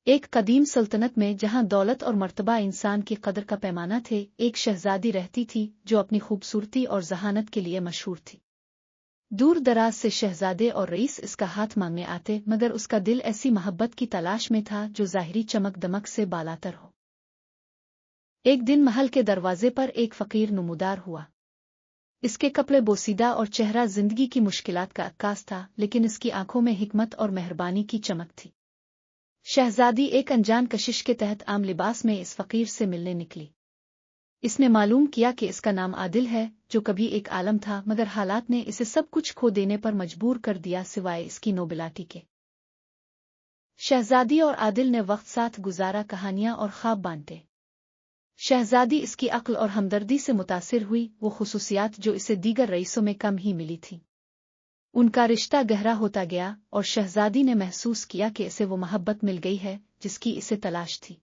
ایک قدیم سلطنت میں جہاں دولت اور مرتبہ انسان کی قدر کا پیمانہ تھے، ایک شہزادی رہتی تھی جو اپنی خوبصورتی اور ذہانت کے لیے مشہور تھی۔ دور دراز سے شہزادے اور رئیس اس کا ہاتھ مانگنے آتے، مگر اس کا دل ایسی محبت کی تلاش میں تھا جو ظاہری چمک دمک سے بالاتر ہو۔ ایک دن محل کے دروازے پر ایک فقیر نمودار ہوا۔ اس کے کپڑے بوسیدہ اور چہرہ زندگی کی مشکلات کا عکاس تھا، لیکن اس کی آنکھوں میں حکمت اور مہربانی کی چمک تھی۔ شہزادی ایک انجان کشش کے تحت عام لباس میں اس فقیر سے ملنے نکلی۔ اس نے معلوم کیا کہ اس کا نام عادل ہے، جو کبھی ایک عالم تھا، مگر حالات نے اسے سب کچھ کھو دینے پر مجبور کر دیا سوائے اس کی نوبلاٹی کے۔ شہزادی اور عادل نے وقت ساتھ گزارا، کہانیاں اور خواب بانٹے۔ شہزادی اس کی عقل اور ہمدردی سے متاثر ہوئی، وہ خصوصیات جو اسے دیگر رئیسوں میں کم ہی ملی تھیں۔ ان کا رشتہ گہرا ہوتا گیا، اور شہزادی نے محسوس کیا کہ اسے وہ محبت مل گئی ہے جس کی اسے تلاش تھی۔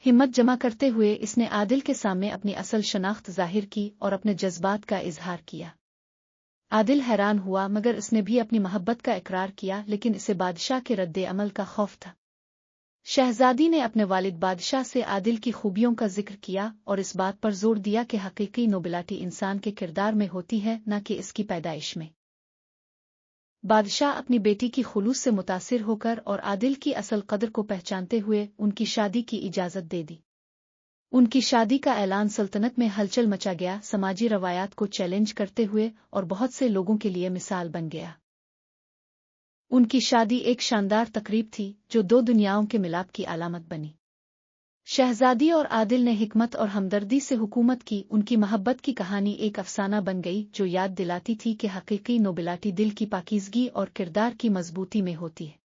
ہمت جمع کرتے ہوئے اس نے عادل کے سامنے اپنی اصل شناخت ظاہر کی اور اپنے جذبات کا اظہار کیا۔ عادل حیران ہوا، مگر اس نے بھی اپنی محبت کا اقرار کیا، لیکن اسے بادشاہ کے رد عمل کا خوف تھا۔ شہزادی نے اپنے والد بادشاہ سے عادل کی خوبیوں کا ذکر کیا اور اس بات پر زور دیا کہ حقیقی نوبلاٹی انسان کے کردار میں ہوتی ہے، نہ کہ اس کی پیدائش میں۔ بادشاہ اپنی بیٹی کی خلوص سے متاثر ہو کر اور عادل کی اصل قدر کو پہچانتے ہوئے ان کی شادی کی اجازت دے دی۔ ان کی شادی کا اعلان سلطنت میں ہلچل مچا گیا، سماجی روایات کو چیلنج کرتے ہوئے، اور بہت سے لوگوں کے لیے مثال بن گیا۔ ان کی شادی ایک شاندار تقریب تھی جو دو دنیاؤں کے ملاپ کی علامت بنی۔ شہزادی اور عادل نے حکمت اور ہمدردی سے حکومت کی، ان کی محبت کی کہانی ایک افسانہ بن گئی جو یاد دلاتی تھی کہ حقیقی نوبلاٹی دل کی پاکیزگی اور کردار کی مضبوطی میں ہوتی ہے۔